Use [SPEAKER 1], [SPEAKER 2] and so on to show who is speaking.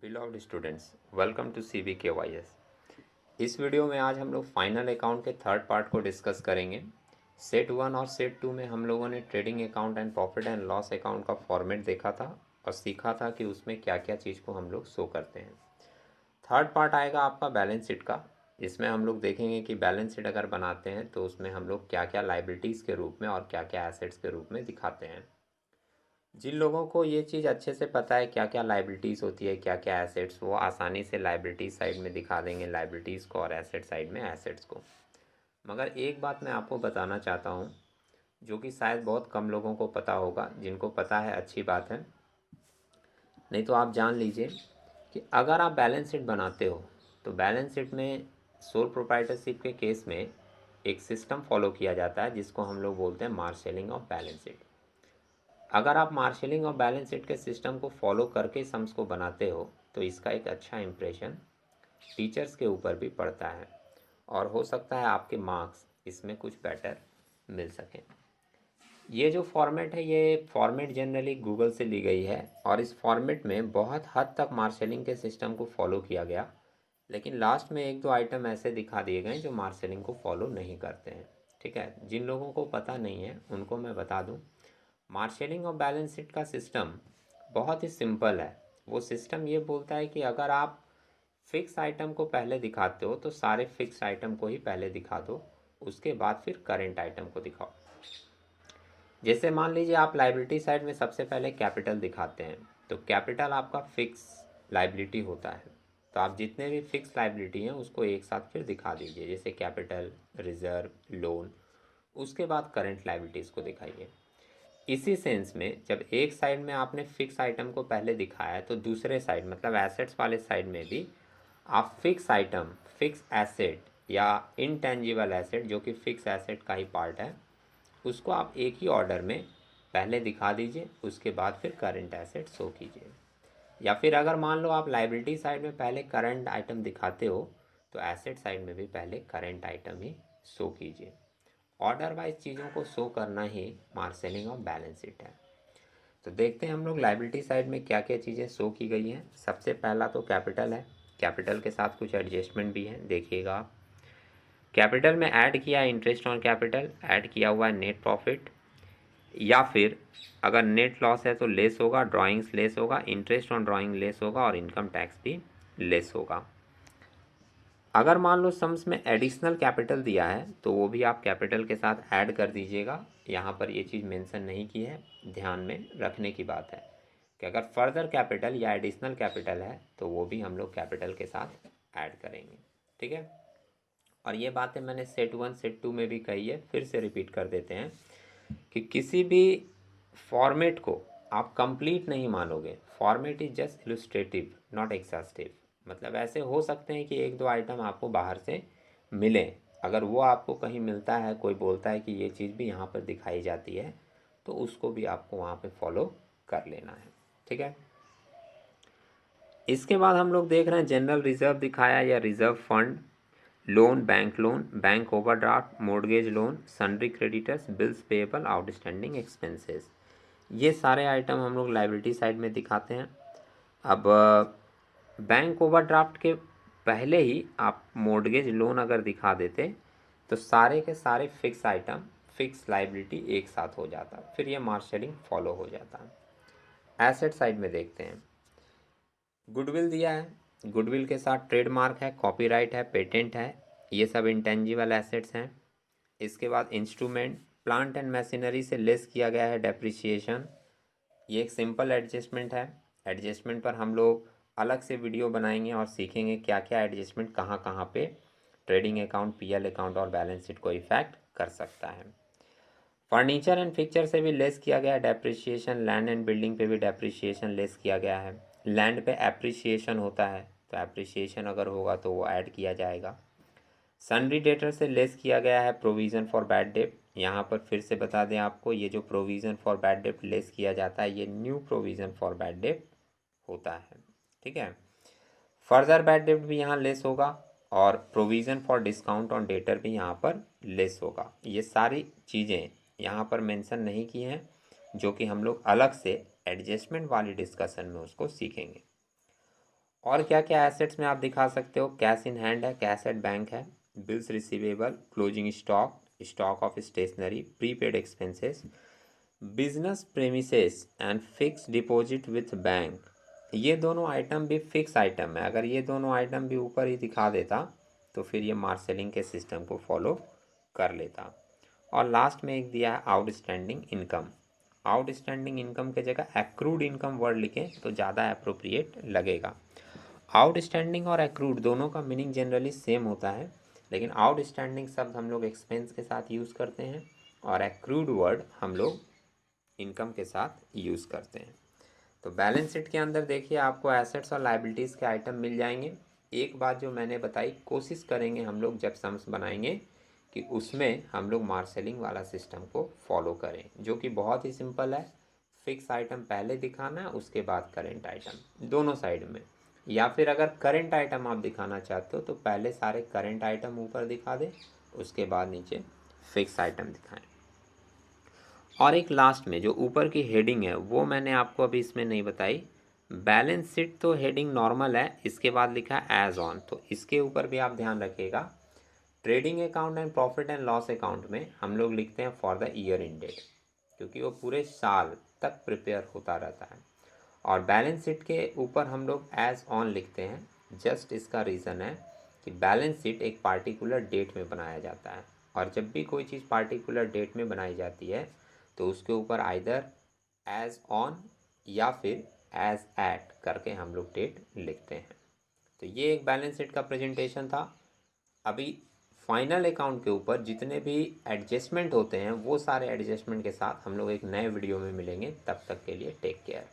[SPEAKER 1] बिलॉव्ड students, welcome to CBKYS। इस video में आज हम लोग फाइनल अकाउंट के थर्ड पार्ट को डिस्कस करेंगे। सेट 1 और सेट 2 में हम लोगों ने trading account and profit and loss account का फॉर्मेट देखा था और सीखा था कि उसमें क्या क्या चीज़ को हम लोग शो करते हैं। थर्ड पार्ट आएगा आपका बैलेंस शीट का। इसमें हम लोग देखेंगे कि बैलेंस शीट अगर बनाते हैं तो उसमें हम लोग क्या क्या लाइबिलिटीज़ के रूप में और क्या क्या एसेट्स के रूप में दिखाते हैं। जिन लोगों को ये चीज़ अच्छे से पता है क्या क्या लाइबिलिटीज़ होती है, क्या क्या एसेट्स, वो आसानी से लाइबिलिटीज साइड में दिखा देंगे लाइबिलिटीज़ को और एसेट साइड में एसेट्स को। मगर एक बात मैं आपको बताना चाहता हूँ जो कि शायद बहुत कम लोगों को पता होगा। जिनको पता है अच्छी बात है, नहीं तो आप जान लीजिए कि अगर आप बैलेंस शीट बनाते हो तो बैलेंस शीट में सोल प्रोप्राइटरशिप के केस में एक सिस्टम फॉलो किया जाता है जिसको हम लोग बोलते हैं मार्शलिंग ऑफ बैलेंस शीट। अगर आप मार्शलिंग और बैलेंस शीट के सिस्टम को फॉलो करके सम्स को बनाते हो तो इसका एक अच्छा इंप्रेशन टीचर्स के ऊपर भी पड़ता है और हो सकता है आपके मार्क्स इसमें कुछ बेटर मिल सकें। ये जो फॉर्मेट है ये फॉर्मेट जनरली गूगल से ली गई है और इस फॉर्मेट में बहुत हद तक मार्शलिंग के सिस्टम को फॉलो किया गया, लेकिन लास्ट में एक दो आइटम ऐसे दिखा दिए गए जो मार्शलिंग को फॉलो नहीं करते हैं। ठीक है, जिन लोगों को पता नहीं है उनको मैं बता दूं, मार्शलिंग और बैलेंस शीट का सिस्टम बहुत ही सिंपल है। वो सिस्टम ये बोलता है कि अगर आप फिक्स आइटम को पहले दिखाते हो तो सारे फिक्स आइटम को ही पहले दिखा दो, उसके बाद फिर करेंट आइटम को दिखाओ। जैसे मान लीजिए आप लाइबिलिटी साइड में सबसे पहले कैपिटल दिखाते हैं तो कैपिटल आपका फिक्स लाइबिलिटी होता है, तो आप जितने भी फिक्स लाइबिलिटी हैं उसको एक साथ फिर दिखा दीजिए, जैसे कैपिटल, रिजर्व, लोन। उसके बाद करेंट लाइबिलिटीज़ को दिखाइए। इसी सेंस में जब एक साइड में आपने फिक्स आइटम को पहले दिखाया है तो दूसरे साइड मतलब एसेट्स वाले साइड में भी आप फिक्स आइटम, फिक्स एसेट या इनटेंजिबल एसेट जो कि फिक्स एसेट का ही पार्ट है उसको आप एक ही ऑर्डर में पहले दिखा दीजिए, उसके बाद फिर करंट एसेट शो कीजिए। या फिर अगर मान लो आप लाइबिलिटी साइड में पहले करंट आइटम दिखाते हो तो एसेट साइड में भी पहले करंट आइटम ही शो कीजिए। ऑर्डर वाइज चीज़ों को शो करना ही मार्शलिंग और बैलेंस शीट है। तो देखते हैं हम लोग लाइबिलिटी साइड में क्या क्या चीज़ें शो की गई हैं। सबसे पहला तो कैपिटल है। कैपिटल के साथ कुछ एडजस्टमेंट भी है, देखिएगा आप। कैपिटल में ऐड किया है इंटरेस्ट ऑन कैपिटल, ऐड किया हुआ है नेट प्रॉफिट, या फिर अगर नेट लॉस है तो लेस होगा, ड्राइंग्स लेस होगा, इंटरेस्ट ऑन ड्राइंग लेस होगा और इनकम टैक्स भी लेस होगा। अगर मान लो सम्स में एडिशनल कैपिटल दिया है तो वो भी आप कैपिटल के साथ ऐड कर दीजिएगा। यहाँ पर ये चीज़ मेंशन नहीं की है, ध्यान में रखने की बात है कि अगर फर्दर कैपिटल या एडिशनल कैपिटल है तो वो भी हम लोग कैपिटल के साथ ऐड करेंगे। ठीक है, और ये बातें मैंने सेट 1 सेट 2 में भी कही है, फिर से रिपीट कर देते हैं कि किसी भी फॉर्मेट को आप कंप्लीट नहीं मानोगे। Format is just illustrative, not exhaustive. मतलब ऐसे हो सकते हैं कि एक दो आइटम आपको बाहर से मिले, अगर वो आपको कहीं मिलता है, कोई बोलता है कि ये चीज़ भी यहाँ पर दिखाई जाती है तो उसको भी आपको वहाँ पे फॉलो कर लेना है। ठीक है, इसके बाद हम लोग देख रहे हैं जनरल रिजर्व दिखाया या reserve fund, loan, bank overdraft, mortgage loan, sundry creditors, bills payable, outstanding expenses. ये सारे आइटम हम लोग लाइबिलिटी साइड में दिखाते हैं। अब बैंक ओवरड्राफ्ट के पहले ही आप मोर्गेज लोन अगर दिखा देते तो सारे के सारे फिक्स आइटम, फिक्स लाइबिलिटी एक साथ हो जाता, फिर ये मार्शलिंग फॉलो हो जाता। एसेट साइड में देखते हैं, गुडविल दिया है, गुडविल के साथ ट्रेडमार्क है, कॉपीराइट है, पेटेंट है, ये सब इंटेंजिबल एसेट्स हैं। इसके बाद इंस्ट्रूमेंट, प्लांट एंड मशीनरी से लेस किया गया है डेप्रिसिएशन। ये एक सिंपल एडजस्टमेंट है। एडजस्टमेंट पर हम लोग अलग से वीडियो बनाएंगे और सीखेंगे क्या क्या एडजस्टमेंट कहाँ कहाँ पे ट्रेडिंग अकाउंट, पीएल अकाउंट और बैलेंस शीट को इफेक्ट कर सकता है। फर्नीचर एंड फिक्चर से भी लेस किया गया है डेप्रिसिएशन। लैंड एंड बिल्डिंग पे भी डेप्रिसिएशन लेस किया गया है। लैंड पे एप्रिसिएशन होता है तो एप्रिसिएशन अगर होगा तो वो ऐड किया जाएगा। सन्ड्री डेटर से लेस किया गया है प्रोविज़न फॉर बैड डेट। यहाँ पर फिर से बता दें आपको, ये जो provision for bad debt less किया जाता है ये new provision for bad debt होता है। ठीक है, फर्दर बैड डेट भी यहाँ लेस होगा और provision for discount on debtor भी यहाँ पर लेस होगा। ये सारी चीज़ें यहाँ पर मेंशन नहीं की हैं जो कि हम लोग अलग से एडजस्टमेंट वाली डिस्कशन में उसको सीखेंगे। और क्या क्या एसेट्स में आप दिखा सकते हो, कैश इन हैंड है, कैश एट बैंक है, bills receivable, closing stock, stock of stationery, prepaid expenses, business premises and fix deposit with bank. ये दोनों आइटम भी फिक्स आइटम है, अगर ये दोनों आइटम भी ऊपर ही दिखा देता तो फिर ये मार्सेलिंग के सिस्टम को फॉलो कर लेता। और लास्ट में एक दिया है आउटस्टैंडिंग इनकम। आउटस्टैंडिंग इनकम के जगह एक्रूड इनकम वर्ड लिखें तो ज़्यादा अप्रोप्रिएट लगेगा। आउटस्टैंडिंग और एक्रूड दोनों का मीनिंग जनरली सेम होता है, लेकिन आउटस्टैंडिंग शब्द हम लोग एक्सपेंस के साथ यूज़ करते हैं और एक्रूड वर्ड हम लोग इनकम के साथ यूज़ करते हैं। तो बैलेंस शीट के अंदर देखिए आपको एसेट्स और लाइबिलिटीज़ के आइटम मिल जाएंगे। एक बात जो मैंने बताई, कोशिश करेंगे हम लोग जब सम्स बनाएंगे कि उसमें हम लोग मार्सेलिंग वाला सिस्टम को फॉलो करें, जो कि बहुत ही सिंपल है। फिक्स आइटम पहले दिखाना है, उसके बाद करेंट आइटम दोनों साइड में, या फिर अगर करंट आइटम आप दिखाना चाहते हो तो पहले सारे करंट आइटम ऊपर दिखा दें, उसके बाद नीचे फिक्स आइटम दिखाएं। और एक लास्ट में जो ऊपर की हेडिंग है वो मैंने आपको अभी इसमें नहीं बताई। बैलेंस शीट तो हेडिंग नॉर्मल है, इसके बाद लिखा है एज ऑन, तो इसके ऊपर भी आप ध्यान रखिएगा। Trading account and profit and loss account में हम लोग लिखते हैं फॉर द ईयर एंडेड, क्योंकि वो पूरे साल तक प्रिपेयर होता रहता है। और बैलेंस शीट के ऊपर हम लोग एज ऑन लिखते हैं, जस्ट इसका रीज़न है कि बैलेंस शीट एक पार्टिकुलर डेट में बनाया जाता है, और जब भी कोई चीज़ पार्टिकुलर डेट में बनाई जाती है तो उसके ऊपर आइदर एज ऑन या फिर एज एट करके हम लोग डेट लिखते हैं। तो ये एक बैलेंस शीट का प्रेजेंटेशन था। अभी फाइनल अकाउंट के ऊपर जितने भी एडजस्टमेंट होते हैं वो सारे एडजस्टमेंट के साथ हम लोग एक नए वीडियो में मिलेंगे। तब तक के लिए टेक केयर।